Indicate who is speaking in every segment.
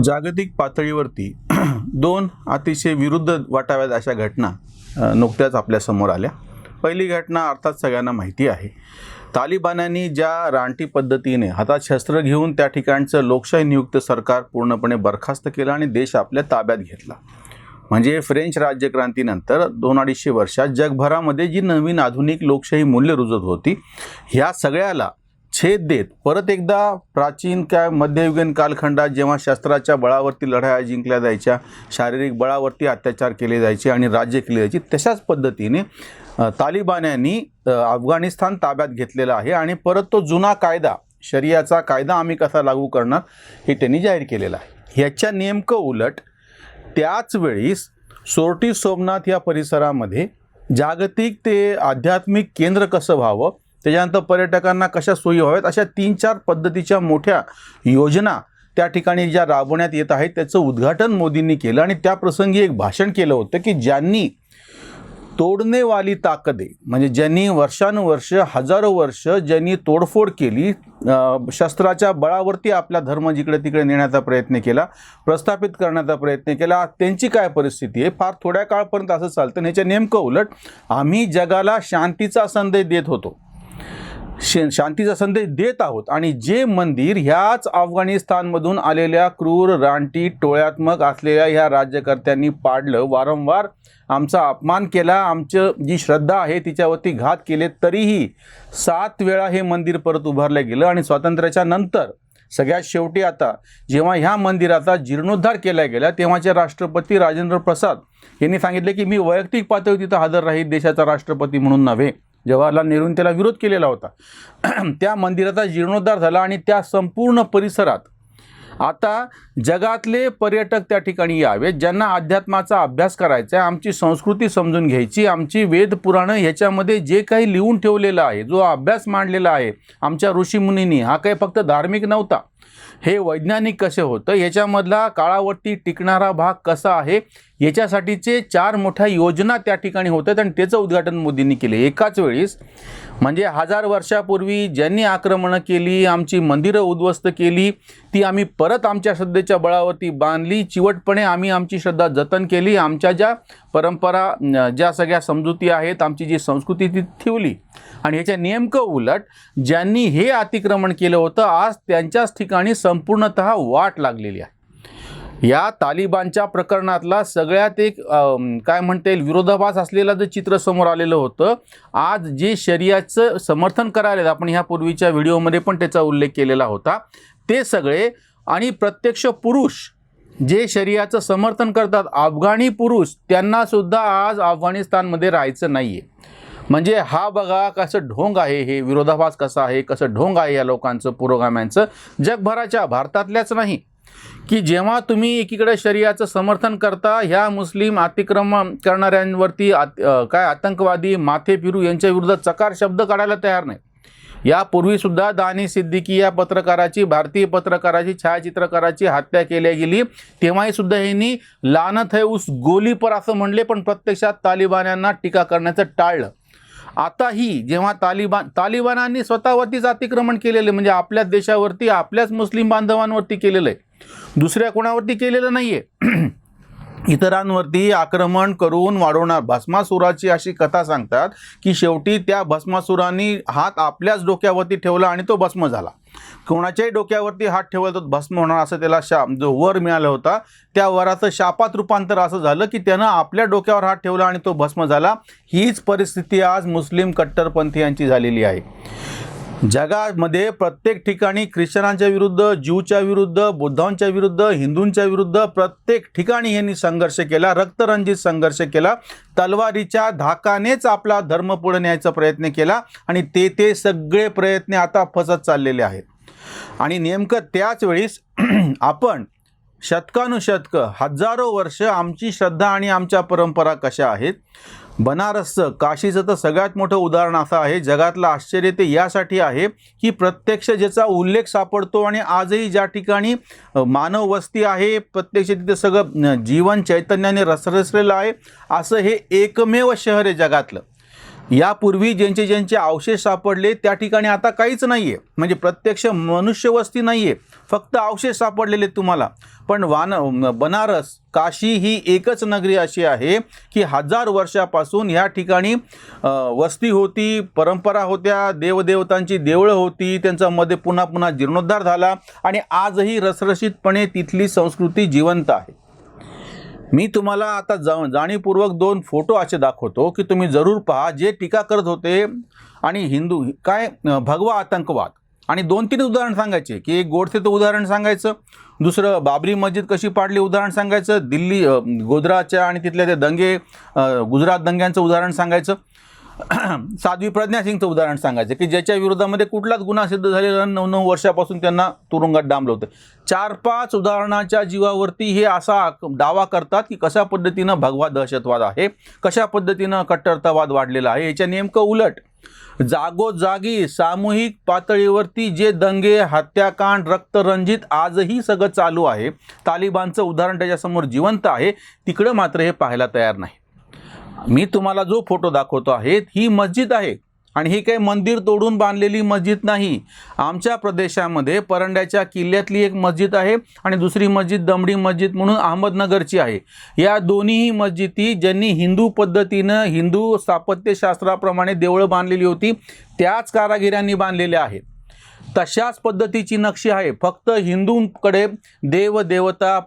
Speaker 1: जागतिक पातळीवरती दोन अतिशय विरुद्ध वाटाव्यात अशा घटना नुकत्याच आपल्यासमोर आल्या. पहिली घटना अर्थात सगळ्यांना माहिती आहे. तालिबान्यांनी ज्या रानटी पद्धतीने हातात शस्त्र घेऊन त्या ठिकाणचं लोकशाही नियुक्त सरकार पूर्णपणे बरखास्त केलं आणि देश आपल्या ताब्यात घेतला. म्हणजे फ्रेंच राज्यक्रांतीनंतर 2-250 वर्षात जगभरामध्ये जी नवीन आधुनिक लोकशाही मूल्य रुजत होती, ह्या सगळ्याला छेद देत परत एकदा प्राचीन मध्ययुगीन कालखंडात जेव्हा शस्त्राच्या बळावरती लढाया जिंकल्या जायच्या, शारीरिक बळावरती अत्याचार केले जायचे आणि राज्य केले जायचे, तशाच पद्धतीने तालिबान्यांनी अफगाणिस्तान ताब्यात घेतलेला आहे आणि परत तो जुना कायदा, शरियाचा कायदा आम्ही कसा लागू करणार हे त्यांनी जाहीर केलेलं आहे. ह्याच्या नेमकं उलट त्याच वेळीस सोरटी सोमनाथ या परिसरामध्ये जागतिक ते आध्यात्मिक केंद्र कसं व्हावं, त्याच्यानंतर पर्यटकांना कशा सोयी व्हाव्यात, अशा 3-4 पद्धतीच्या मोठ्या योजना त्या ठिकाणी ज्या राबवण्यात येत आहेत त्याचं उद्घाटन मोदींनी केलं आणि त्या प्रसंगी एक भाषण केलं होतं की ज्यांनी तोडने वाली ताकदे, म्हणजे ज्यांनी वर्षानुवर्ष हजारो वर्ष ज्यांनी तोडफोड केली, शस्त्राच्या बळावरती आपला धर्म जिकडे तिकडे नेण्याचा प्रयत्न केला, प्रस्थापित करण्याचा प्रयत्न केला, त्यांची काय परिस्थिती आहे. फार थोड्या काळपर्यंत असं चालतं. ह्याच्या नेमकं उलट आम्ही जगाला शांतीचा संदेश देत होतो, शांतीचा संदेश देत आहोत आणि जे मंदिर ह्याच अफगाणिस्तानमधून आलेल्या क्रूर रानटी टोळ्यात्मक असलेल्या ह्या राज्यकर्त्यांनी पाडलं, वारंवार आमचा अपमान केला, आमचं जी श्रद्धा आहे तिच्यावरती घात केले, तरीही 7 वेळा हे मंदिर परत उभारलं गेलं आणि स्वातंत्र्याच्या नंतर सगळ्यात शेवटी आता जेव्हा ह्या मंदिराचा जीर्णोद्धार केला गेला तेव्हाचे राष्ट्रपती राजेंद्र प्रसाद यांनी सांगितले की मी वैयक्तिक पातळीवर तिथं हजर राहील, देशाचा राष्ट्रपती म्हणून नव्हे. जवाहरलाल नेहरूंनी त्याला विरोध केलेला होता. त्या मंदिराचा जीर्णोद्धार झाला आणि त्या संपूर्ण परिसरात आता जगातले पर्यटक त्या ठिकाणी यावेत, ज्यांना अध्यात्माचा अभ्यास करायचा आहे, आमची संस्कृती समजून घ्यायची, आमची वेद पुराणं ह्याच्यामध्ये जे काही लिहून ठेवलेलं आहे, जो अभ्यास मांडलेला आहे आमच्या ऋषीमुनींनी, हा काही फक्त धार्मिक नव्हता, हे वैज्ञानिक कसे होतं, याच्यामधला काळावरती टिकणारा भाग कसा आहे, याच्यासाठीचे 4 मोठ्या योजना त्या ठिकाणी होतात आणि त्याचं उद्घाटन मोदींनी केले एकाच वेळीस. म्हणजे 1000 वर्षापूर्वी ज्यांनी आक्रमणं केली, आमची मंदिरं उद्ध्वस्त केली, ती आम्ही परत आमच्या श्रद्धेच्या बळावरती बांधली, चिवटपणे आम्ही आमची श्रद्धा जतन केली, आमच्या ज्या परंपरा, ज्या सगळ्या समजुती आहेत, आमची जी संस्कृती ती ठेवली. आणि ह्याच्या नेमकं उलट ज्यांनी हे अतिक्रमण केलं होतं, आज त्यांच्याच ठिकाणी संपूर्णतः वाट लागलेली आहे. या तालिबानच्या प्रकरणातला सगळ्यात एक काय म्हणता येईल विरोधाभास असलेलं जे चित्र समोर आलेलं होतं, आज जे शरियाचं समर्थन करायला, आपण ह्या पूर्वीच्या व्हिडिओमध्ये पण त्याचा उल्लेख केलेला होता, ते सगळे आणि प्रत्यक्ष पुरुष जे शरियाचं समर्थन करतात, अफगाणी पुरुष, त्यांनासुद्धा आज अफगाणिस्तानमध्ये राहायचं नाही आहे. म्हणजे हा बघा कसं ढोंग आहे, हे विरोधाभास कसा आहे, कसं ढोंग आहे या लोकांचं, पुरोगाम्यांचं, जगभराच्या, भारतातल्याच नाही. की जेव्हा तुम्ही एकीकडे शरियाचं समर्थन करता, ह्या मुस्लिम अतिक्रमण करणाऱ्यांवरती काय आतंकवादी, माथे फिरू यांच्या विरुद्ध चकार शब्द काढायला तयार नाही. यापूर्वीसुद्धा दानी सिद्दीकी या पत्रकाराची, भारतीय पत्रकाराची, छायाचित्रकाराची हत्या केली गेली, तेव्हाही सुद्धा यांनी लानत है उस गोली पर असं म्हणले, पण प्रत्यक्षात तालिबान्यांना टीका करण्याचं टाळलं. आताही जेव्हा तालिबानांनी स्वतःवरतीच अतिक्रमण केलेलं, म्हणजे आपल्याच देशावरती, आपल्याच मुस्लिम बांधवांवरती केलेलं आहे, दुसऱ्या कोणावरती केलेलं नाही आहे. इतरांवरती आक्रमण करून वाढवणार. भस्मासुराची अशी कथा सांगतात की शेवटी त्या भस्मासुरांनी हात आपल्याच डोक्यावरती ठेवला आणि तो भस्म झाला. कोणाच्याही डोक्यावरती हात ठेवला तर भस्म होणार, असं त्याला जो वर मिळाला होता त्या वराचं शापात रूपांतर असं झालं की त्यानं आपल्या डोक्यावर हात ठेवला आणि तो भस्म झाला. हीच परिस्थिती आज मुस्लिम कट्टरपंथीयांची झालेली आहे. जगामध्ये प्रत्येक ठिकाणी ख्रिश्चनांच्या विरुद्ध, ज्यूच्या विरुद्ध, बुद्धांच्या विरुद्ध, हिंदूंच्या विरुद्ध प्रत्येक ठिकाणी यांनी संघर्ष केला, रक्तरंजित संघर्ष केला, तलवारीच्या धाकानेच आपला धर्म पुढे न्यायचा प्रयत्न केला आणि ते सगळे प्रयत्न आता फसत चाललेले आहेत. आणि नेमकं त्याच वेळीस आपण शतकानुशतकं, हजारो वर्ष आमची श्रद्धा आणि आमच्या परंपरा कशा आहेत. बनारसचं, काशीचं तर सगळ्यात मोठं उदाहरण असं आहे. जगातलं आश्चर्य ते यासाठी आहे की प्रत्यक्ष ज्याचा उल्लेख सापडतो आणि आजही ज्या ठिकाणी मानव वस्ती आहे, प्रत्यक्ष तिथे सगळं जीवन चैतन्याने रसरसलेलं आहे, असं हे एकमेव शहर आहे जगातलं. यापूर्वी ज्यांचे अवशेष सापडले त्या ठिकाणी आता काहीच नाही आहे, म्हणजे प्रत्यक्ष मनुष्यवस्ती नाही आहे, फक्त अवशेष सापडलेले तुम्हाला. पण बनारस, काशी ही एकच नगरी अशी आहे की 1000 वर्षापासून ह्या ठिकाणी वस्ती होती, परंपरा होत्या, देवदेवतांची देवळं होती, त्यांचा मध्ये पुन्हा पुन्हा जीर्णोद्धार झाला आणि आजही रसरशीतपणे तिथली संस्कृती जिवंत आहे. मी तुम्हाला आता जाणीवपूर्वक 2 फोटो असे दाखवतो की तुम्ही जरूर पहा. जे टीका करत होते आणि हिंदू काय भगवा आतंकवाद, आणि 2-3 उदाहरण सांगायचे की एक गोडसेचं उदाहरण सांगायचं, दुसरं बाबरी मस्जिद कशी पाडली उदाहरण सांगायचं, दिल्ली गोधराच्या आणि तिथल्या ते दंगे गुजरात दंग्यांचं उदाहरण सांगायचं, साध्वी प्रज्ञा सिंगचं उदाहरण सांगायचं की ज्याच्या विरोधामध्ये कुठलाच गुन्हा सिद्ध झालेला 9 वर्षापासून त्यांना तुरुंगात डांबलं होतं. 4-5 उदाहरणाच्या जीवावरती हे असा दावा करतात की कशा पद्धतीनं भगवा दहशतवाद आहे, कशा पद्धतीनं कट्टरतावाद वाढलेला आहे. याच्या नेमकं उलट जागोजागी सामूहिक पातळीवरती जे दंगे, हत्याकांड, रक्तरंजित आजही सगळं चालू आहे. तालिबानचं उदाहरण त्याच्यासमोर जिवंत आहे. तिकडं मात्र हे पाहायला तयार नाही. मी तुम्हाला जो फोटो दाखवतो आहे ही मस्जिद आहे आणि ही काही मंदिर तोडून बांधलेली मस्जिद नाही. आमच्या प्रदेशामध्ये परंड्याच्या किल्ल्यातली एक मस्जिद आहे आणि दुसरी मस्जिद दमडी मस्जिद म्हणून अहमदनगरची आहे. या दोन्हीही मस्जिदी ज्यांनी हिंदू पद्धतीनं हिंदू स्थापत्यशास्त्राप्रमाणे देवळं बांधलेली होती त्याच कारागिरांनी बांधलेल्या आहेत. तशाच पद्धतीची नक्षी आहे. फक्त हिंदूंकडे देवदेवता,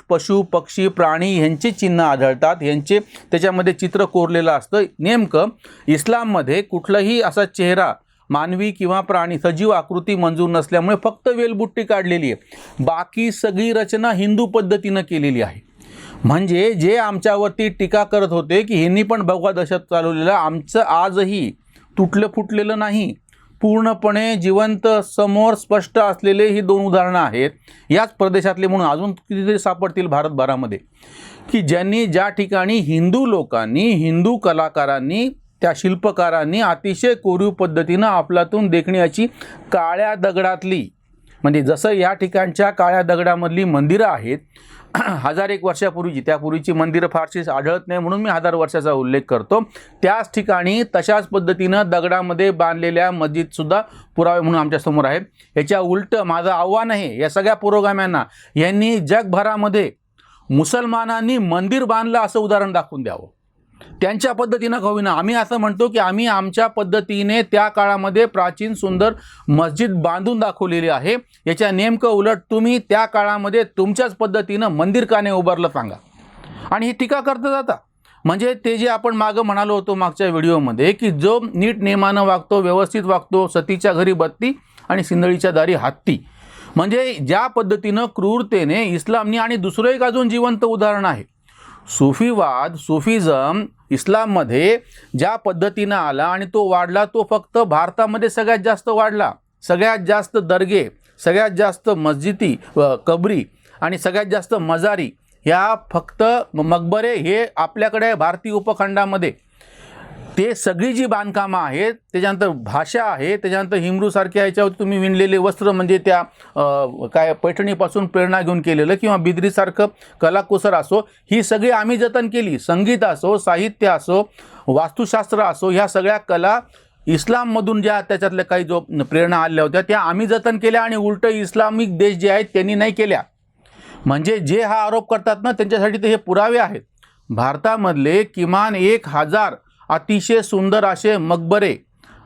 Speaker 1: पशु पक्षी, प्राणी यांचे चिन्ह आढळतात, यांचे त्याच्यामध्ये चित्र कोरलेलं असतं. नेमकं इस्लाममध्ये कुठलाही असा चेहरा मानवी किंवा प्राणी सजीव आकृती मंजूर नसल्यामुळे फक्त वेलबुट्टी काढलेली आहे. बाकी सगळी रचना हिंदू पद्धतीनं केलेली आहे. म्हणजे जे आमच्यावरती टीका करत होते की ह्यांनी पण भगवा दहशत चालवलेलं, आमचं आजही तुटलं फुटलेलं नाही, पूर्णपणे जिवंत समोर स्पष्ट असलेले ही 2 उदाहरणं आहेत. याच प्रदेशातले म्हणून अजून कितीतरी सापडतील भारतभरामध्ये की ज्यांनी ज्या ठिकाणी हिंदू लोकांनी, हिंदू कलाकारांनी, त्या शिल्पकारांनी अतिशय कोरीव पद्धतीनं आपल्यातून देखण्याची काळ्या दगडातली, म्हणजे जसं या ठिकाणच्या काळ्या दगडामधली मंदिरं आहेत 1001 वर्षापूर्वीची, त्यापूर्वीची मंदिरं फारशी आढळत नाही म्हणून मी 1000 वर्षाचा उल्लेख करतो. त्याच ठिकाणी तशाच पद्धतीनं दगडामध्ये बांधलेल्या मस्जिदसुद्धा पुरावे म्हणून आमच्यासमोर आहे. याच्या उलटं माझं आव्हान आहे या सगळ्या पुरोगाम्यांना, यांनी जगभरामध्ये मुसलमानांनी मंदिर बांधलं असं उदाहरण दाखवून द्यावं. त्यांच्या पद्धतीनं का होईना. आम्ही असं म्हणतो की आम्ही आमच्या पद्धतीने त्या काळामध्ये प्राचीन सुंदर मस्जिद बांधून दाखवलेली आहे. याच्या नेमकं उलट तुम्ही त्या काळामध्ये तुमच्याच पद्धतीनं मंदिर का नाही उभारलं सांगा. आणि ही टीका करता जाता म्हणजे ते जे आपण मागं म्हणालो होतो मागच्या व्हिडिओमध्ये की जो नीट नेमानं वागतो, व्यवस्थित वागतो, सतीच्या घरी बत्ती आणि सिंदळीच्या दारी हत्ती, म्हणजे ज्या पद्धतीनं क्रूरतेने इस्लामनी. आणि दुसरं एक अजून जिवंत उदाहरण आहे सुफीवाद, सुफिझम इस्लाममध्ये ज्या पद्धतीनं आला आणि तो वाढला, तो फक्त भारतामध्ये सगळ्यात जास्त वाढला. सगळ्यात जास्त दर्गे, सगळ्यात जास्त मस्जिदी, कबरी आणि सगळ्यात जास्त मजारी, ह्या फक्त मकबरे हे आपल्याकडे भारतीय उपखंडामध्ये. ते सगळी जी बांधकामं आहेत, त्याच्यानंतर भाषा आहे, त्याच्यानंतर हिमरूसारख्या ह्याच्यावर तुम्ही विणलेले वस्त्र, म्हणजे त्या काय पैठणीपासून प्रेरणा घेऊन केलेलं किंवा बिद्रीसारखं कलाकुसर असो, ही सगळी आम्ही जतन केली. संगीत असो, साहित्य असो, वास्तुशास्त्र असो, ह्या सगळ्या कला इस्लाममधून ज्या त्याच्यातल्या काही जो प्रेरणा आल्या होत्या त्या आम्ही जतन केल्या आणि उलटं इस्लामिक देश जे आहेत त्यांनी नाही केल्या. म्हणजे जे हा आरोप करतात ना त्यांच्यासाठी तर हे पुरावे आहेत. भारतामधले किमान 1000 अतिशय सुंदर असे मकबरे,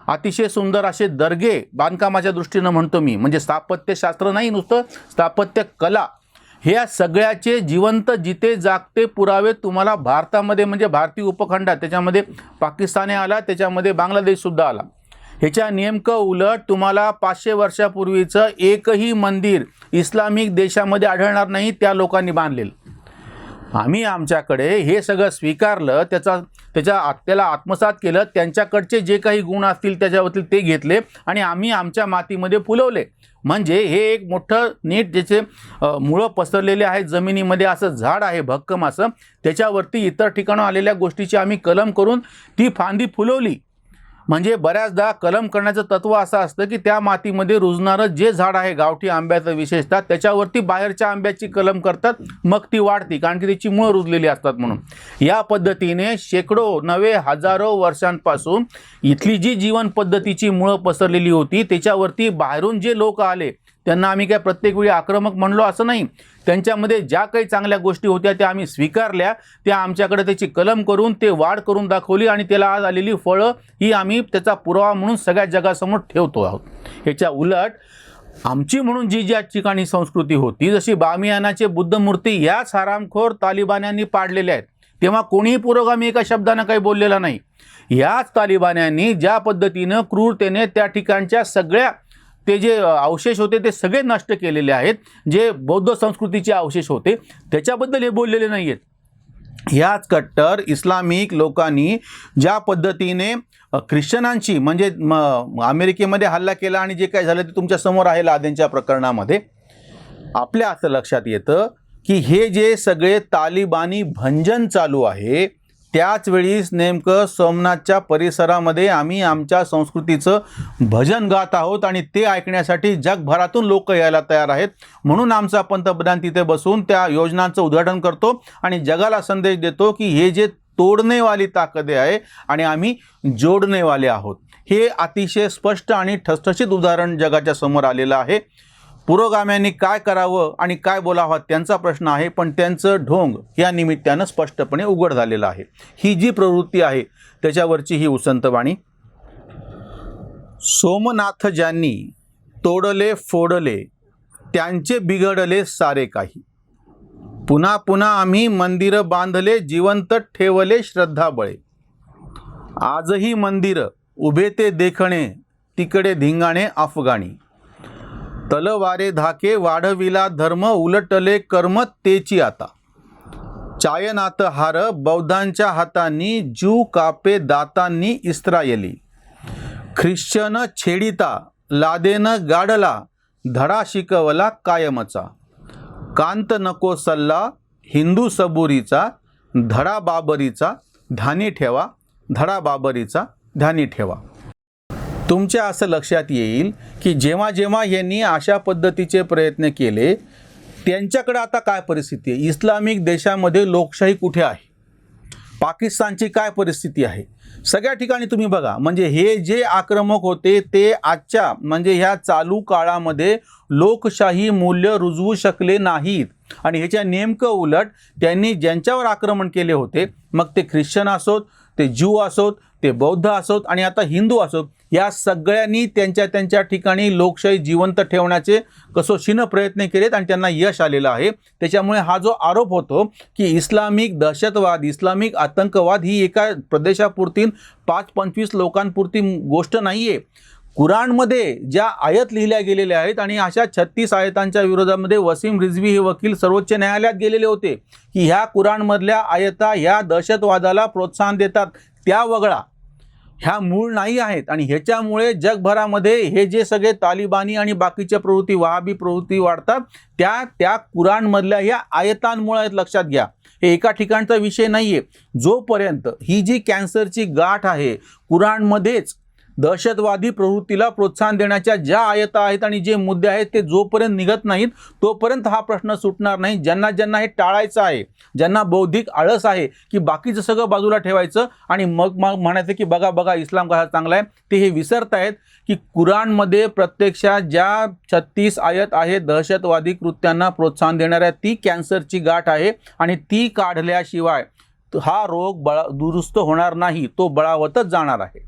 Speaker 1: अतिशय सुंदर असे दर्गे, बांधकामाच्या दृष्टीनं म्हणतो मी, म्हणजे स्थापत्यशास्त्र नाही नुसतं स्थापत्य कला, ह्या सगळ्याचे जिवंत जिते जागते पुरावे तुम्हाला भारतामध्ये, म्हणजे भारतीय उपखंडात, त्याच्यामध्ये पाकिस्तान आला, त्याच्यामध्ये बांगलादेशसुद्धा आला. ह्याच्या नेमकं उलट तुम्हाला 500 वर्षापूर्वीचं एकही मंदिर इस्लामिक देशामध्ये आढळणार नाही त्या लोकांनी बांधलेलं. आम्ही आमच्याकडे हे सगळं स्वीकारलं, त्याला आत्मसात केलं, त्यांच्याकडचे जे काही गुण असतील त्याच्यावरती ते घेतले आणि आम्ही आमच्या मातीमध्ये फुलवले. म्हणजे हे एक मोठं नीट ज्याचे मुळं पसरलेले आहेत जमिनीमध्ये, असं झाड आहे भक्कम असं, त्याच्यावरती इतर ठिकाणं आलेल्या गोष्टीची आम्ही कलम करून ती फांदी फुलवली. म्हणजे बऱ्याचदा कलम करण्याचं तत्व असं असतं की त्या मातीमध्ये रुजणारं जे झाड आहे, गावठी आंब्याचं विशेषतः, त्याच्यावरती बाहेरच्या आंब्याची कलम करतात, मग ती वाढती, कारण की त्याची मुळं रुजलेली असतात म्हणून. या पद्धतीने शेकडो नव्हे हजारो वर्षांपासून इथली जी जीवन पद्धतीची मुळं पसरलेली होती त्याच्यावरती बाहेरून जे लोक आले त्यांना आम्ही काय प्रत्येक वेळी आक्रमक म्हणलो असं नाही. त्यांच्यामध्ये ज्या काही चांगल्या गोष्टी होत्या त्या आम्ही स्वीकारल्या, त्या आमच्याकडे त्याची कलम करून ते वाढ करून दाखवली आणि त्याला आज आलेली फळं ही आम्ही त्याचा पुरावा म्हणून सगळ्या जगासमोर ठेवतो आहोत. ह्याच्या उलट आमची म्हणून जी ज्या ठिकाणी संस्कृती होती, जशी बामियानाचे बुद्धमूर्ती याच हरामखोर तालिबान्यांनी पाडलेल्या आहेत, तेव्हा कोणीही पुरोगामी एका शब्दानं काही बोललेला नाही. याच तालिबान्यांनी ज्या पद्धतीनं क्रूरतेने त्या ठिकाणच्या सगळ्या ते जे अवशेष होते ते सगळे नष्ट केलेले आहेत, जे बौद्ध संस्कृतीचे अवशेष होते त्याच्याबद्दल हे बोललेले नाही आहेत. ह्याच कट्टर इस्लामिक लोकांनी ज्या पद्धतीने ख्रिश्चनांची म्हणजे अमेरिकेमध्ये हल्ला केला आणि जे काय झालं ते तुमच्या समोर आहे लादेनच्या प्रकरणामध्ये, आपल्या असं लक्षात येतं की हे जे सगळे तालिबानी भंजन चालू आहे त्याच वेळीस नेमकं सोमनाथच्या परिसरामध्ये आम्ही आमच्या संस्कृतीचं भजन गात आहोत आणि ते ऐकण्यासाठी जगभरातून लोक यायला तयार आहेत. म्हणून आमचा पंतप्रधान तिथे बसून त्या योजनांचं उद्घाटन करतो आणि जगाला संदेश देतो की हे जे तोडणेवाली ताकद आहे आणि आम्ही जोडणेवाले आहोत. हे अतिशय स्पष्ट आणि ठसठशीत उदाहरण जगाच्या समोर आलेलं आहे. पुरोगाम्यांनी काय करावं आणि काय बोलावं त्यांचा प्रश्न आहे, पण त्यांचं ढोंग या निमित्तानं स्पष्टपणे उघड झालेलं आहे. ही जी प्रवृत्ती आहे त्याच्यावरची ही उसंतवाणी. सोमनाथ ज्यांनी तोडले फोडले त्यांचे बिघडले सारे काही. पुन्हा पुन्हा आम्ही मंदिरं बांधले जिवंत ठेवले श्रद्धाबळे. आजही मंदिरं उभे ते देखणे तिकडे धिंगाणे अफगाणी. तलवारे धाके वाढविला धर्म उलटले कर्म तेची आता. चायनात हार बौद्धांच्या हातांनी जीव कापे दातांनी इस्रायली. ख्रिश्चन छेडिता लादेन गाडला धडा शिकवला कायमचा. कांत नको सल्ला हिंदू सबुरीचा धडा बाबरीचा ध्यानी ठेवा धडा बाबरीचा ध्यानी ठेवा. तुमच्या असं लक्षात येईल की जेव्हा जेव्हा यांनी अशा पद्धतीचे प्रयत्न केले त्यांच्याकडे आता काय परिस्थिती आहे. इस्लामिक देशामध्ये लोकशाही कुठे आहे, पाकिस्तानची काय परिस्थिती आहे, सगळ्या ठिकाणी तुम्ही बघा. म्हणजे हे जे आक्रमक होते ते आजच्या म्हणजे ह्या चालू काळामध्ये लोकशाही मूल्य रुजवू शकले नाहीत आणि ह्याच्या नेमकं उलट त्यांनी ज्यांच्यावर आक्रमण केले होते, मग ते ख्रिश्चन असोत, ते ज्यू असोत, ते बौद्ध असोत आणि आता हिंदू असोत, या सगळ्यांनी त्यांच्या त्यांच्या ठिकाणी लोकशाही जिवंत ठेवण्याचे कसोशीनं प्रयत्न केलेत आणि त्यांना यश आलेलं आहे. त्याच्यामुळे हा जो आरोप होतो की इस्लामिक दहशतवाद, इस्लामिक आतंकवाद ही एका प्रदेशापुरती 5-25 लोकांपुरती गोष्ट नाही आहे. कुराणमध्ये ज्या आयत लिहिल्या गेलेल्या आहेत आणि अशा 36 आयतांच्या विरोधामध्ये वसीम रिझवी हे वकील सर्वोच्च न्यायालयात गेलेले होते की ह्या कुराणमधल्या आयता ह्या दहशतवादाला प्रोत्साहन देतात, त्या वगळा, ह्या मूळ नाही आहेत. आणि ह्याच्यामुळे जगभरामध्ये हे जे सगळे तालिबानी आणि बाकीच्या प्रवृत्ती वहाबी प्रवृत्ती वाढतात त्या कुराणमधल्या ह्या आयतांमुळे आहेत. लक्षात घ्या, हे एका ठिकाणचा विषय नाही आहे. जोपर्यंत ही जी कॅन्सरची गाठ आहे कुराणमध्येच दहशतवादी प्रवृत्तीला प्रोत्साहन देण्याच्या ज्या आयता आहेत आणि जे मुद्दे आहेत ते जोपर्यंत निघत नाहीत तोपर्यंत हा प्रश्न सुटणार नाही. ज्यांना ज्यांना हे टाळायचं आहे, ज्यांना बौद्धिक आळस आहे की बाकीचं सगळं बाजूला ठेवायचं आणि मग म्हणायचं की बघा बघा इस्लाम कसा चांगला आहे, ते हे विसरतायत की कुराणमध्ये प्रत्यक्षात ज्या 36 आयत आहेत दहशतवादी कृत्यांना प्रोत्साहन देणाऱ्या ती कॅन्सरची गाठ आहे आणि ती काढल्याशिवाय हा रोग दुरुस्त होणार नाही, तो बळावतच जाणार आहे.